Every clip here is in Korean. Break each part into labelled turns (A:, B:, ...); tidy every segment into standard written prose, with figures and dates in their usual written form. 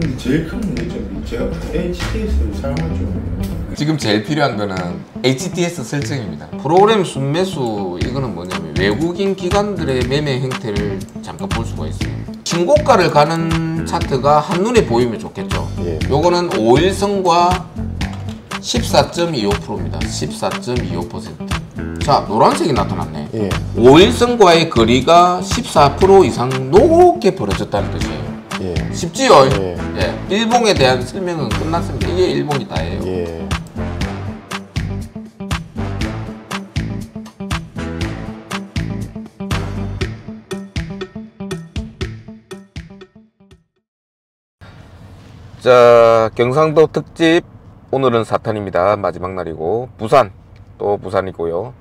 A: 근데 제일 큰 문제점이 제가 HTS를 사용하죠.
B: 지금 제일 필요한 거는 HTS 설정입니다. 프로그램 순매수 이거는 뭐냐면 외국인 기관들의 매매 행태를 잠깐 볼 수가 있어요. 신고가를 가는 차트가 한눈에 보이면 좋겠죠.
C: 예.
B: 요거는 5일선과 14.25%입니다. 14.25%. 자, 노란색이 나타났네.
C: 예.
B: 5일선과의 거리가 14% 이상 높게 벌어졌다는 뜻이에요.
C: 예.
B: 쉽지요?
C: 예.
B: 예. 일봉에 대한 설명은 끝났습니다. 이게 일봉이 다예요.
C: 예.
B: 자, 경상도 특집 오늘은 4탄입니다. 마지막 날이고 부산 또 부산이고요.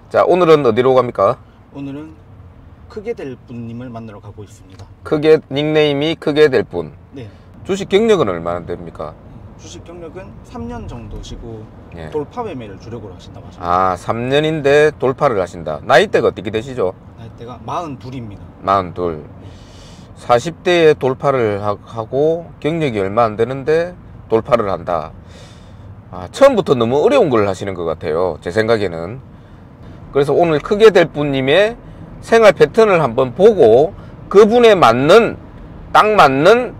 B: 자, 오늘은 어디로 갑니까?
D: 오늘은 크게 될 분님을 만나러 가고 있습니다.
B: 크게 닉네임이 크게 될 분.
D: 네.
B: 주식 경력은 얼마나 됩니까?
D: 주식 경력은 3년 정도시고
B: 예.
D: 돌파 매매를 주력으로 하신다고 하십니다.
B: 아, 3년인데 돌파를 하신다. 나이대가 어떻게 되시죠?
D: 나이대가 42입니다.
B: 42. 40대에 돌파를 하고 경력이 얼마 안 되는데 돌파를 한다. 아, 처음부터 너무 어려운 걸 하시는 것 같아요. 제 생각에는. 그래서 오늘 크게 될 분님의 생활 패턴을 한번 보고 그분에 맞는 딱 맞는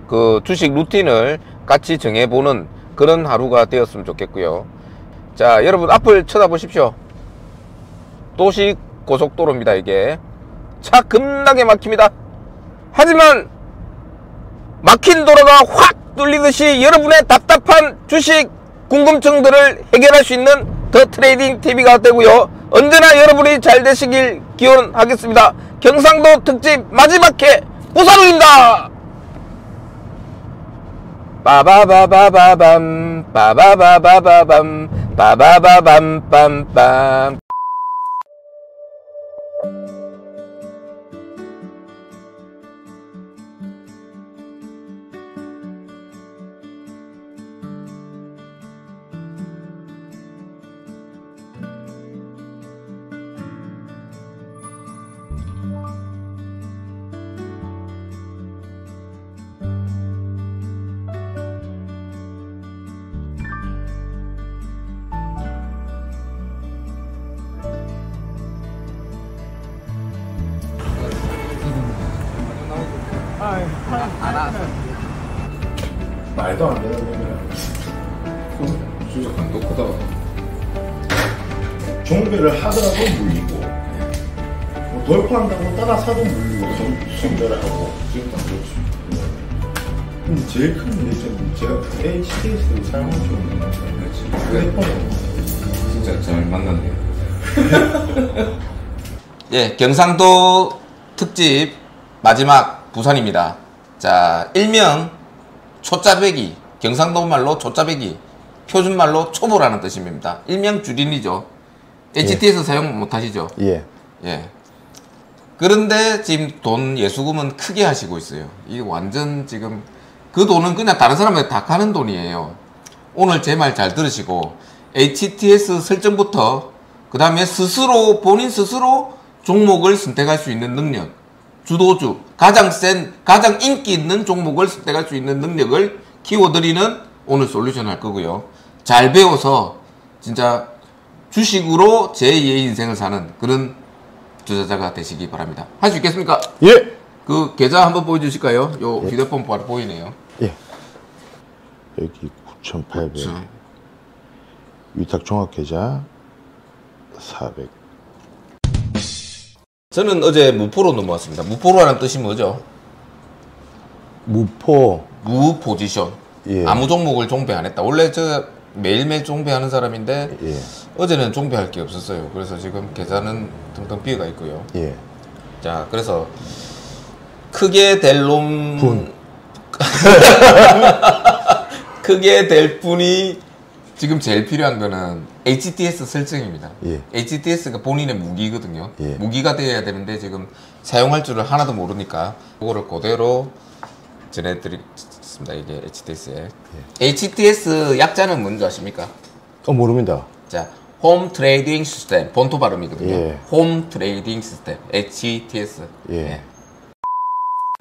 B: 그 주식 루틴을 같이 정해보는 그런 하루가 되었으면 좋겠고요. 자, 여러분 앞을 쳐다보십시오. 도시 고속도로입니다. 이게 차 겁나게 막힙니다. 하지만 막힌 도로가 확 뚫리듯이 여러분의 답답한 주식 궁금증들을 해결할 수 있는 더 트레이딩 TV가 되고요. 언제나 여러분이 잘 되시길 기원하겠습니다. 경상도 특집 마지막 회 부산우입니다. 빠바바바바밤 빠바바바바밤 빠바바밤빰빰.
A: 말도 안 되는 거냐. 주식 강도 크다. 종배를 하더라도 물리고, 뭐 돌파한다고 따라 사도 물리고, 종배를 하고, 지금 다 그렇지. 근데 제일 큰 문제점이 제가 HTS를 사용하죠. 휴대폰에.
B: 진짜 잘 만났네요. 예, 경상도 특집 마지막 부산입니다. 자, 일명 초짜배기, 경상도 말로 초짜배기, 표준 말로 초보라는 뜻입니다. 일명 줄임이죠. HTS 사용 못 하시죠?
C: 예.
B: 예. 그런데 지금 돈 예수금은 크게 하시고 있어요. 이게 완전 지금 그 돈은 그냥 다른 사람한테 다 가는 돈이에요. 오늘 제 말 잘 들으시고 HTS 설정부터 그 다음에 스스로 본인 스스로 종목을 선택할 수 있는 능력, 주도주, 가장 인기 있는 종목을 선택할 수 있는 능력을 키워드리는 오늘 솔루션 할 거고요. 잘 배워서 진짜 주식으로 제2의 인생을 사는 그런 투자자가 되시기 바랍니다. 할 수 있겠습니까?
C: 예.
B: 그 계좌 한번 보여주실까요? 요
C: 예.
B: 휴대폰 바로 보이네요.
C: 예. 여기 9,800. 위탁 종합계좌 400.
B: 저는 어제 무포로 넘어왔습니다. 무포로라는 뜻이 뭐죠?
C: 무포.
B: 무 포지션.
C: 예.
B: 아무 종목을 종배 안 했다. 원래 저 매일매일 종배하는 사람인데
C: 예.
B: 어제는 종배할 게 없었어요. 그래서 지금 계좌는 텅텅 비어가 있고요.
C: 예.
B: 자, 그래서 크게 될 놈
C: 분.
B: 크게 될 분이 지금 제일 필요한 거는 HTS 설정입니다.
C: 예.
B: HTS가 본인의 무기거든요.
C: 예.
B: 무기가 되어야 되는데 지금 사용할 줄을 하나도 모르니까 그거를 그대로 전해드리겠습니다. 이게 HTS에. 예. HTS 약자는 뭔지 아십니까?
C: 모릅니다.
B: 자, 홈 트레이딩 시스템, 본토 발음이거든요.
C: 예.
B: 홈 트레이딩 시스템, HTS.
C: 예.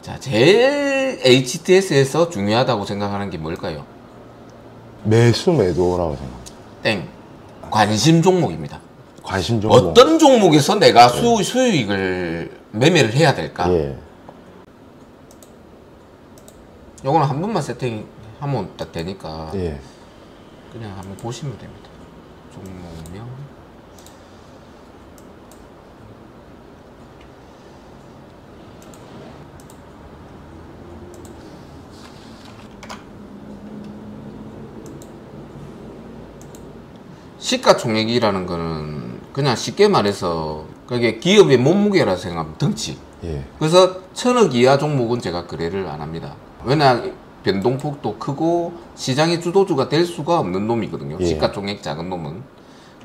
B: 자, 제일 HTS에서 중요하다고 생각하는 게 뭘까요?
C: 매수 매도라고 생각합니다.
B: 땡. 관심 종목입니다.
C: 관심 종목.
B: 어떤 종목에서 내가 수익을 매매를 해야 될까?
C: 예.
B: 요거는 한 번만 세팅하면 딱 되니까
C: 예.
B: 그냥 한번 보시면 됩니다. 종목명. 시가총액이라는 거는 그냥 쉽게 말해서 그게 기업의 몸무게라 생각하면 덩치.
C: 예.
B: 그래서 1000억 이하 종목은 제가 거래를 안 합니다. 왜냐 변동폭도 크고 시장의 주도주가 될 수가 없는 놈이거든요.
C: 예.
B: 시가총액 작은 놈은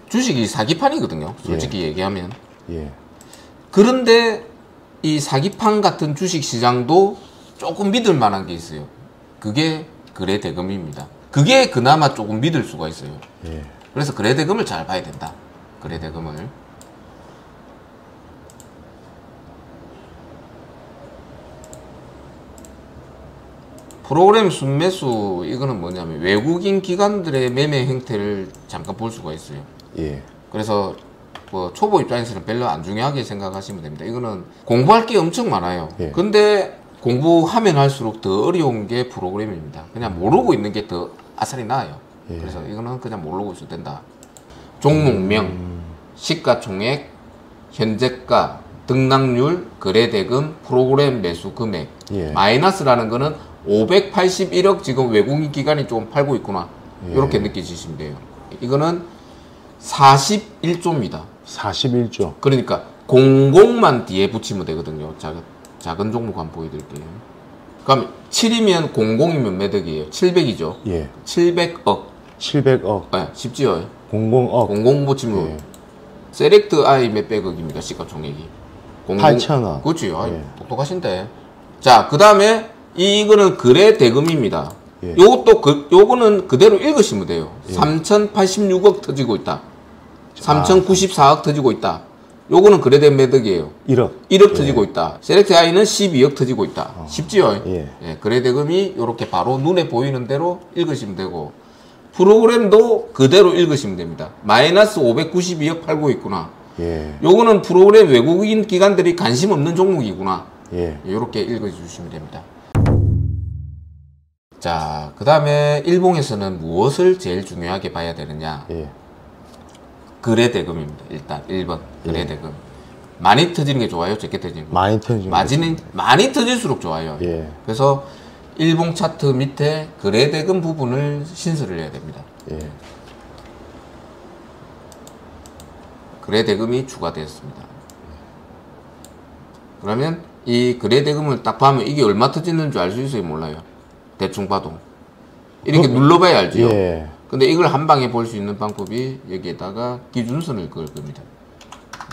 B: 주식이 사기판이거든요. 솔직히 얘기하면.
C: 예.
B: 그런데 이 사기판 같은 주식 시장도 조금 믿을 만한 게 있어요. 그게 거래대금입니다. 그게 그나마 조금 믿을 수가 있어요.
C: 예.
B: 그래서 거래대금을 잘 봐야 된다. 거래대금을. 프로그램 순매수 이거는 뭐냐면 외국인 기관들의 매매 행태를 잠깐 볼 수가 있어요.
C: 예.
B: 그래서 뭐 초보 입장에서는 별로 안 중요하게 생각하시면 됩니다. 이거는 공부할 게 엄청 많아요.
C: 예.
B: 근데 공부하면 할수록 더 어려운 게 프로그램입니다. 그냥 모르고 있는 게 더 아싸리 나아요.
C: 예.
B: 그래서 이거는 그냥 모르고 있어도 된다. 종목명, 시가총액, 현재가, 등락률, 거래대금, 프로그램 매수 금액.
C: 예.
B: 마이너스라는 거는 581억 지금 외국인 기관이 좀 팔고 있구나.
C: 예.
B: 이렇게 느끼시면 돼요. 이거는 41조입니다.
C: 41조.
B: 그러니까 00만 뒤에 붙이면 되거든요. 작은 종목 한번 보여드릴게요. 그럼 7이면 00이면 몇 억이에요? 700이죠.
C: 예.
B: 700억.
C: 700억.
B: 네, 쉽지요.
C: 00억.
B: 00 붙이면
C: 예.
B: 셀렉트 I 몇백억입니까? 시가총액이
C: 8천억.
B: 그렇죠.
C: 예.
B: 똑똑하신데. 자, 그 다음에 이거는 거래대금입니다.
C: 예.
B: 요거는 그대로 읽으시면 돼요. 3,086억 터지고 있다. 3,094억 터지고 있다. 요거는 거래대금 몇 억이에요?
C: 1억.
B: 1억 터지고 있다. 셀렉트 I는 12억 터지고 있다. 쉽지요?
C: 예.
B: 예, 거래대금이 이렇게 바로 눈에 보이는 대로 읽으시면 되고, 프로그램도 그대로 읽으시면 됩니다. 마이너스 592억 팔고 있구나.
C: 예.
B: 요거는 프로그램 외국인 기관들이 관심 없는 종목이구나.
C: 예.
B: 이렇게 읽어주시면 됩니다. 자, 그 다음에 일봉에서는 무엇을 제일 중요하게 봐야 되느냐?
C: 예.
B: 거래대금입니다. 일단 1번 거래대금. 많이 터지는 게 좋아요? 적게 터지는 게?
C: 많이 터지는
B: 마진은 많이 터질수록 좋아요.
C: 예.
B: 그래서 일봉 차트 밑에 거래대금 부분을 신설을 해야 됩니다.
C: 예.
B: 거래대금이 추가되었습니다. 그러면 이 거래대금을 딱 보면 이게 얼마 터지는 줄 알 수 있어요? 몰라요? 대충 봐도 이렇게 눌러봐야 알죠.
C: 예.
B: 근데 이걸 한 방에 볼 수 있는 방법이 여기에다가 기준선을 그을 겁니다.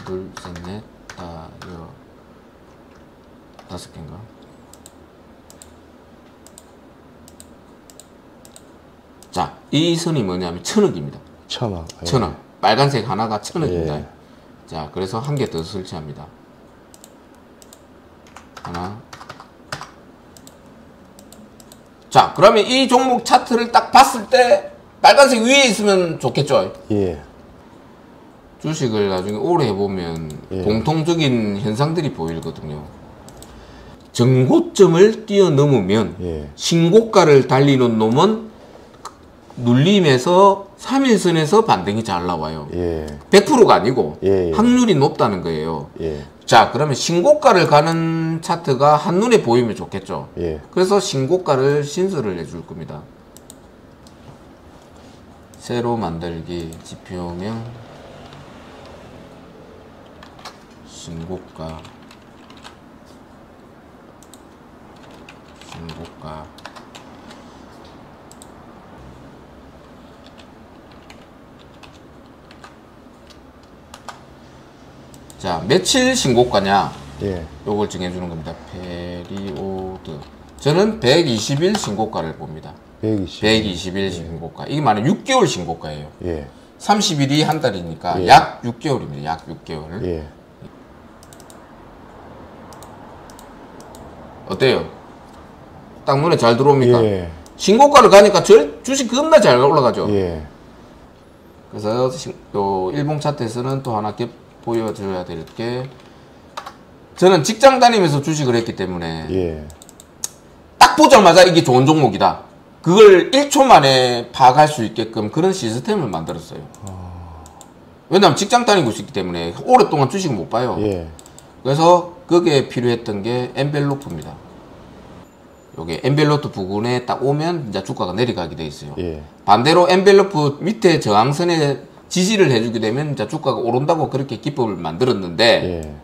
B: 둘, 셋, 넷, 다, 여, 5개인가? 자, 이 선이 뭐냐면 1000억입니다.
C: 1000억. 예.
B: 1000억. 빨간색 하나가 1000억입니다.
C: 예.
B: 자, 그래서 한 개 더 설치합니다. 하나. 자, 그러면 이 종목 차트를 딱 봤을 때 빨간색 위에 있으면 좋겠죠?
C: 예.
B: 주식을 나중에 오래 해보면
C: 예.
B: 공통적인 현상들이 보이거든요. 전고점을 뛰어넘으면
C: 예.
B: 신고가를 달리는 놈은 눌림에서 3일선에서 반등이 잘 나와요.
C: 예.
B: 100%가 아니고
C: 예, 예.
B: 확률이 높다는 거예요.
C: 예.
B: 자, 그러면 신고가를 가는 차트가 한눈에 보이면 좋겠죠.
C: 예.
B: 그래서 신고가를 신설을 해줄 겁니다. 새로 만들기 지표명 신고가 자, 며칠 신고가냐?
C: 예.
B: 요걸 정해주는 겁니다. 페리오드. 저는 120일 신고가를 봅니다. 120일 신고가. 이게 말은 6개월 신고가예요.
C: 예.
B: 30일이 한 달이니까
C: 예.
B: 약 6개월입니다. 약 6개월.
C: 예.
B: 어때요? 딱 눈에 잘 들어옵니까?
C: 예.
B: 신고가를 가니까 주식 겁나 잘 올라가죠.
C: 예.
B: 그래서 요 일봉 차트에서는 또 하나 보여줘야 될 게, 저는 직장 다니면서 주식을 했기 때문에
C: 예.
B: 딱 보자마자 이게 좋은 종목이다. 그걸 1초 만에 파악할 수 있게끔 그런 시스템을 만들었어요. 왜냐하면 직장 다니고 있기 때문에 오랫동안 주식을 못 봐요.
C: 예.
B: 그래서 그게 필요했던 게 엔벨로프입니다. 요게 엔벨로프 부근에 딱 오면 이제 주가가 내려가게 돼 있어요.
C: 예.
B: 반대로 엔벨로프 밑에 저항선에 지지를 해주게 되면 이제 주가가 오른다고 그렇게 기법을 만들었는데,
C: 예.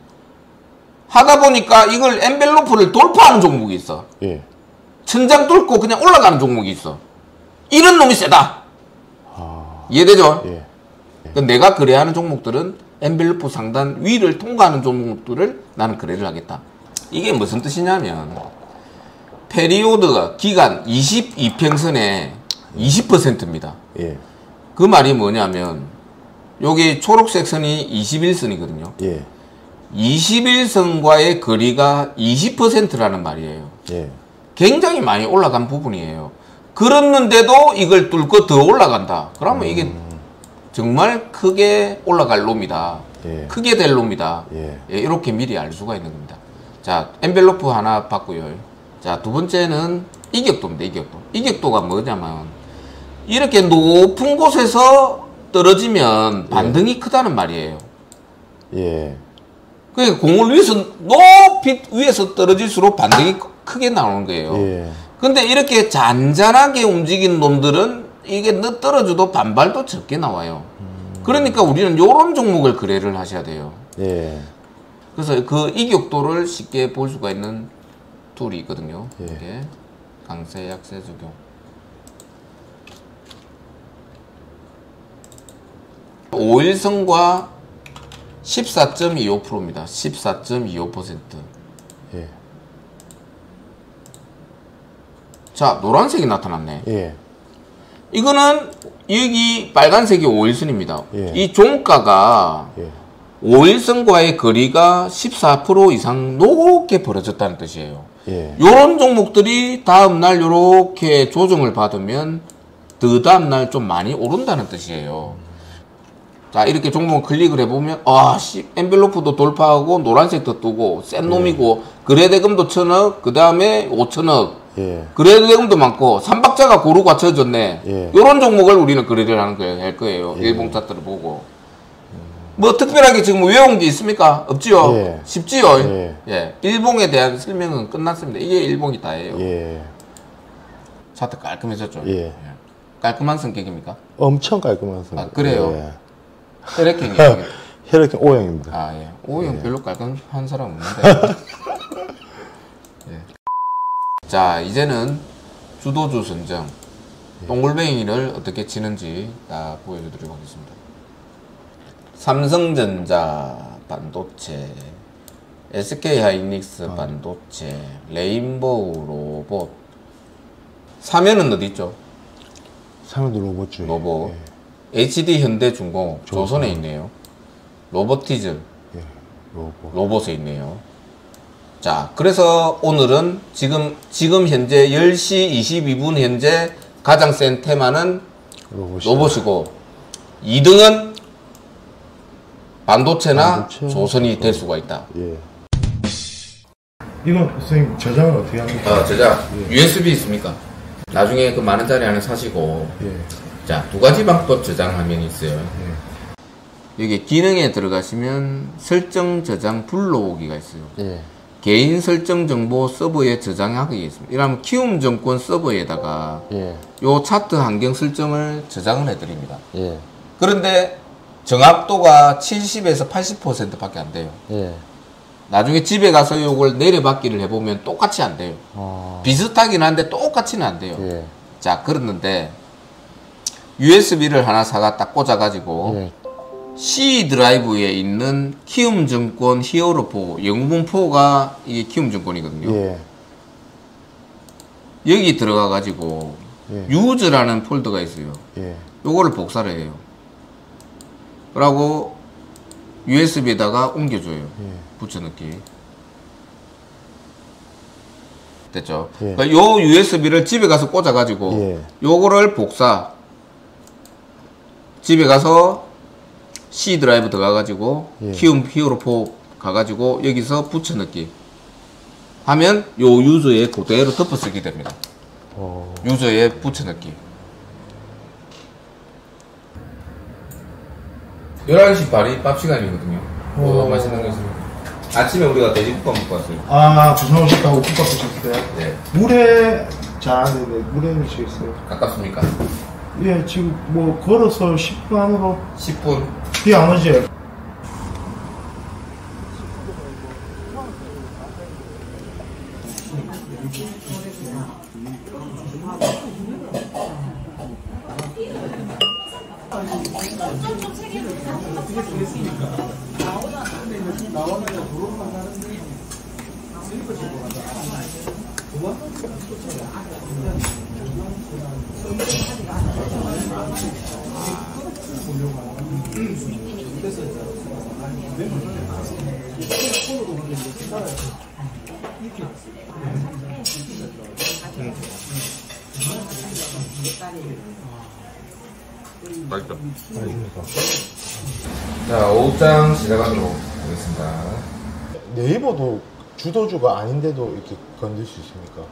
B: 하다 보니까 이걸 엔벨로프를 돌파하는 종목이 있어.
C: 예.
B: 천장 뚫고 그냥 올라가는 종목이 있어. 이런 놈이 세다. 이해되죠?
C: 예.
B: 내가 거래하는 종목들은 엔벨로프 상단 위를 통과하는 종목들을 나는 거래를 하겠다. 이게 무슨 뜻이냐면, 페리오드가 기간 22평선의 20%입니다.
C: 예.
B: 그 말이 뭐냐면, 여기 초록색 선이 21선이거든요.
C: 예.
B: 21선과의 거리가 20%라는 말이에요.
C: 예.
B: 굉장히 많이 올라간 부분이에요. 그랬는데도 이걸 뚫고 더 올라간다. 그러면 이게 정말 크게 올라갈 놈이다.
C: 예.
B: 크게 될 놈이다.
C: 예.
B: 예, 이렇게 미리 알 수가 있는 겁니다. 자, 엔벨로프 하나 봤고요. 자, 두 번째는 이격도입니다. 이격도. 이격도가 뭐냐면, 이렇게 높은 곳에서 떨어지면 반등이 크다는 말이에요.
C: 예.
B: 그러니까 공을 위에서 높이 위에서 떨어질수록 반등이 크게 나오는 거예요.
C: 예.
B: 근데 이렇게 잔잔하게 움직이는 놈들은 이게 떨어져도 반발도 적게 나와요. 그러니까 우리는 이런 종목을 거래를 하셔야 돼요.
C: 예.
B: 그래서 그 이격도를 쉽게 볼 수가 있는 툴이 있거든요.
C: 예.
B: 이게 강세 약세 적용. 5일선과 14.25%입니다. 14.25%.
C: 예.
B: 자, 노란색이 나타났네.
C: 예.
B: 이거는 여기 빨간색이 5일선입니다.
C: 예.
B: 이 종가가
C: 예.
B: 5일선과의 거리가 14% 이상 높게 벌어졌다는 뜻이에요.
C: 예.
B: 요런 종목들이 다음날 요렇게 조정을 받으면 그 다음날 좀 많이 오른다는 뜻이에요. 자, 이렇게 종목을 클릭을 해보면, 엔벨로프도 돌파하고 노란색도 뜨고 센 놈이고, 거래대금도 1,000억, 그 다음에 5,000억,
C: 예.
B: 거래대금도 많고 3박자가 고루 갖춰졌네.
C: 예.
B: 요런 종목을 우리는 거래를 하는 거예요. 할 거예요. 일봉 차트를 보고. 뭐 특별하게 지금 외운 게 있습니까? 없지요?
C: 예.
B: 쉽지요?
C: 예.
B: 예. 일봉에 대한 설명은 끝났습니다. 이게 일봉이 다예요.
C: 예.
B: 차트 깔끔해졌죠?
C: 예.
B: 깔끔한 성격입니까?
C: 엄청 깔끔한 선.
B: 아, 그래요?
C: 예.
B: 혈액형이에요.
C: 혈액형 O형입니다.
B: 아, 예. O형 별로 깔끔한 사람 없는데. 예. 자, 이제는 주도주 선정. 동글뱅이를 어떻게 치는지 딱 보여드리도록 하겠습니다. 삼성전자 반도체, SK하이닉스 반도체, 레인보우 로봇. 사면은 어디 있죠?
C: 상현도 로봇주.
B: 로봇. HD 현대중공업, 조선에 있네요. 로보티즈,
C: 예. 로봇.
B: 로봇에 있네요. 자, 그래서 오늘은 지금 현재 10시 22분 현재 가장 센 테마는 로봇이고, 2등은 반도체나 조선이 될 수가 있다.
C: 예.
A: 이건 선생님 저장을 어떻게 합니까?
B: 저장. USB 있습니까? 나중에 그 많은 자리 안에 사시고.
A: 예.
B: 자, 두 가지 방법 저장 화면이 있어요. 여기 기능에 들어가시면 설정 저장 불러오기가 있어요.
C: 예.
B: 개인 설정 정보 서버에 저장하기 있습니다. 이러면 키움증권 서버에다가
C: 예.
B: 요 차트 환경 설정을 저장을 해드립니다.
C: 예.
B: 그런데 정확도가 70에서 80% 밖에 안 돼요.
C: 예.
B: 나중에 집에 가서 요걸 내려받기를 해보면 똑같이 안 돼요. 비슷하긴 한데 똑같이는 안 돼요.
C: 예.
B: 자, 그랬는데 USB를 하나 사가 딱 꽂아가지고
C: 예.
B: C 드라이브에 있는 키움증권 히어로4 영문포가 이게 키움증권이거든요.
C: 예.
B: 여기 들어가가지고
C: 예.
B: 유저라는 폴더가 있어요.
C: 예.
B: 요거를 복사를 해요. 그러고 USB에다가 옮겨줘요.
C: 예.
B: 붙여넣기. 됐죠.
C: 예.
B: 그러니까 요 USB를 집에 가서 꽂아가지고
C: 예.
B: 요거를 복사. 집에 가서 C 드라이브 들어가가지고
C: 예.
B: 키움 히어로 4 가가지고 여기서 붙여넣기 하면 요 유저에 그대로 덮어쓰기 됩니다. 유저에 붙여넣기. 11시 발이 밥 시간이거든요. 뭐 맛있는 거 있습니까? 아침에 우리가 돼지국밥 먹고 왔어요.
A: 아, 부산 오셨다고 국밥 드셨어요?
B: 네.
A: 물에 잘 안 되네. 물에 미치겠어요.
B: 가깝습니까?
A: 예, 지금 뭐 걸어서 10분 안으로
B: 10분.
A: 비 안 오지?
B: 맛있다. 자, 5장 시작하도록 하겠습니다.
C: 네이버도 주도주가 아닌데도 이렇게 건들 수 있습니까?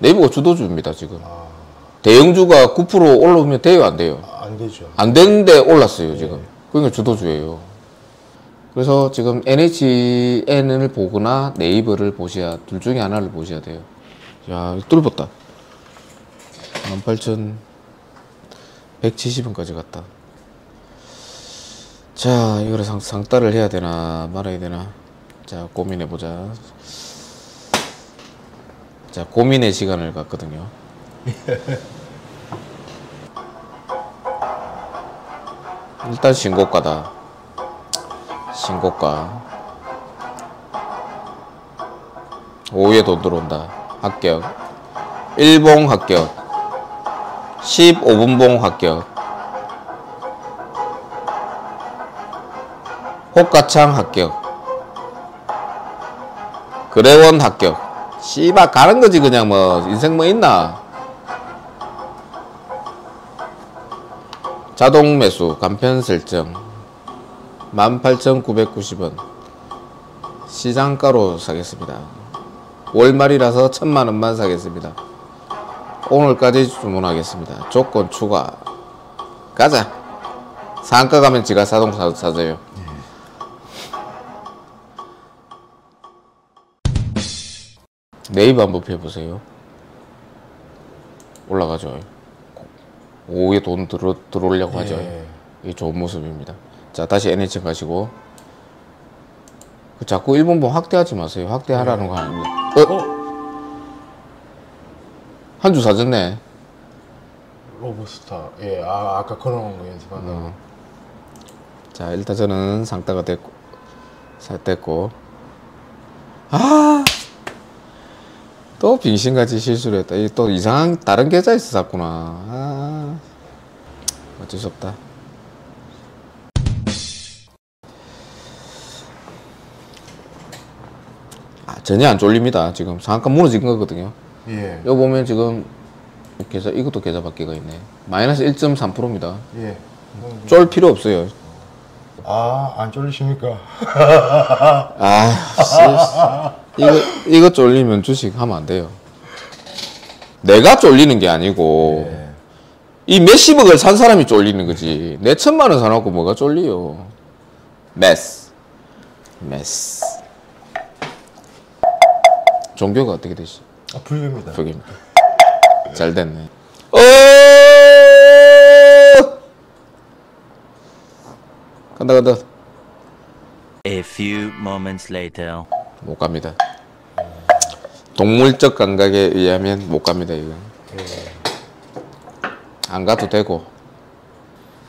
B: 네이버가 주도주입니다, 지금.
C: 아,
B: 대형주가 9% 올라오면 돼요, 안 돼요?
C: 안 되죠.
B: 안 되는데 올랐어요, 지금. 그러니까 주도주예요. 그래서 지금 NHN을 보거나 네이버를 보셔야, 둘 중에 하나를 보셔야 돼요. 야, 뚫었다. 18,170원까지 갔다. 자, 이거를 상따를 해야 되나 말아야 되나. 자, 고민해보자. 자, 고민의 시간을 갖거든요. 일단 신고가다. 신고가. 오후에 돈 들어온다. 합격. 1봉 합격. 15분봉 합격. 호가창 합격. 거래원 합격. 씨발 가는 거지 그냥 뭐 인생 뭐 있나. 자동 매수 간편 설정 18,990원. 시장가로 사겠습니다. 월말이라서 1,000만원만 사겠습니다. 오늘까지 주문하겠습니다. 조건 추가. 가자. 상가 가면 지가 자동 사줘요. 네이버 한번 펴보세요. 올라가죠. 오후에 돈 들어오려고 하죠. 이게 좋은 모습입니다. 자, 다시 NHN 가시고. 자꾸 일본봉 확대하지 마세요. 확대하라는 거 아닙니다. 한 주 사줬네.
C: 로브스타. 예, 아까 그런 거 연습한다고.
B: 자, 일단 저는 상따가 됐고. 아! 또 빙신같이 실수를 했다. 또 이상한 다른 계좌에서 샀구나. 아, 어쩔 수 없다. 전혀 안 쫄립니다. 지금 상한가 무너진 거거든요.
C: 예.
B: 여기 보면 지금 계좌, 이것도 계좌 바뀌가 있네. 마이너스 1.3%입니다.
C: 예.
B: 쫄 필요 없어요.
C: 안 쫄리십니까?
B: 이거 쫄리면 주식 하면 안 돼요. 내가 쫄리는 게 아니고, 이 몇십억을 산 사람이 쫄리는 거지. 내 1,000만원 사놓고 뭐가 쫄리요. 메스. 종교가 어떻게 되시?
C: 불교입니다.
B: 불교입니다. 잘 됐네. 간다.
E: A few moments later.
B: 못 갑니다. 동물적 감각에 의하면 못 갑니다, 이거. 안 가도 되고.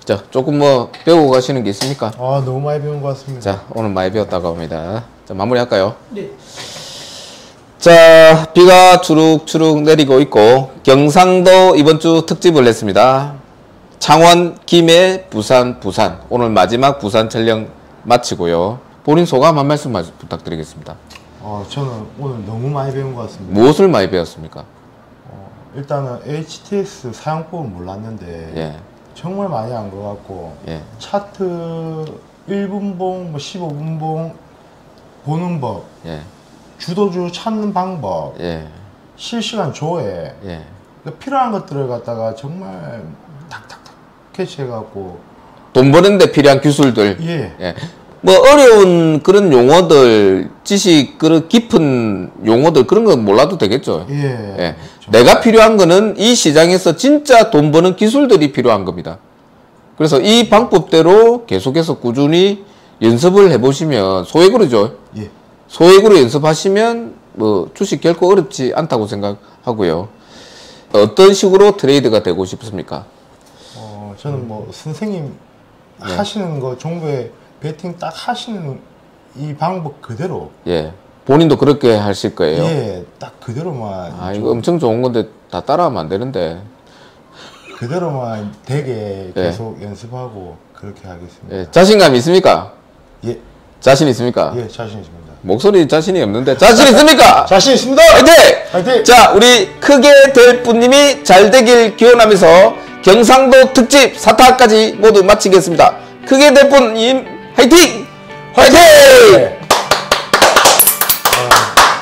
B: 자, 조금 뭐 배우고 가시는 게 있습니까?
C: 너무 많이 배운 것 같습니다.
B: 자, 오늘 많이 배웠다고 합니다. 자, 마무리 할까요? 네. 자, 비가 추룩추룩 내리고 있고, 경상도 이번 주 특집을 냈습니다. 창원, 김해, 부산. 오늘 마지막 부산 촬영 마치고요. 본인 소감 한 말씀 부탁드리겠습니다.
C: 저는 오늘 너무 많이 배운 것 같습니다.
B: 무엇을 많이 배웠습니까?
C: 일단은 HTS 사용법은 몰랐는데
B: 예.
C: 정말 많이 안 것 같고
B: 예.
C: 차트 1분봉, 뭐 15분봉 보는 법,
B: 예.
C: 주도주 찾는 방법,
B: 예.
C: 실시간 조회,
B: 예.
C: 그러니까 필요한 것들을 갖다가 정말 탁탁탁 캐치해갖고
B: 돈 버는데 필요한 기술들.
C: 예.
B: 예. 뭐 어려운 그런 용어들, 지식 그런 깊은 용어들 그런 거 몰라도 되겠죠.
C: 예.
B: 예. 내가 필요한 거는 이 시장에서 진짜 돈 버는 기술들이 필요한 겁니다. 그래서 이 방법대로 계속해서 꾸준히 연습을 해보시면 소액으로죠.
C: 예.
B: 소액으로 연습하시면 뭐 주식 결코 어렵지 않다고 생각하고요. 어떤 식으로 트레이드가 되고 싶습니까?
C: 저는 뭐 선생님
B: 네.
C: 하시는 거 종교에 베팅 딱 하시는 이 방법 그대로
B: 예. 본인도 그렇게 하실 거예요.
C: 예, 딱 그대로만
B: 아, 이거 엄청 좋은 건데 다 따라하면 안 되는데.
C: 그대로만 되게
B: 예.
C: 계속 연습하고 그렇게 하겠습니다.
B: 예. 자신감 있습니까?
C: 예,
B: 자신 있습니까?
C: 예, 자신 있습니다.
B: 목소리 자신이 없는데 자신 있습니까?
C: 자신 있습니다.
B: 화이팅!
C: 화이팅!
B: 자, 우리 크게 될 분님이 잘 되길 기원하면서 경상도 특집 4타까지 모두 마치겠습니다. 크게 될 분님 화이팅! 화이팅!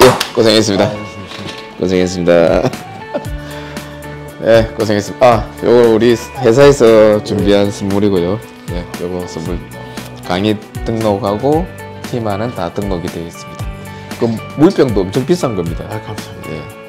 B: 예, 고생했습니다. 고생했습니다. 네, 고생했습니다. 아, 요거 우리 회사에서 준비한 선물이고요. 네, 요거 선물 강의 등록하고 팀안은 다 등록이 되어 있습니다. 그 물병도 엄청 비싼 겁니다.
C: 아, 감사합니다.
B: 예.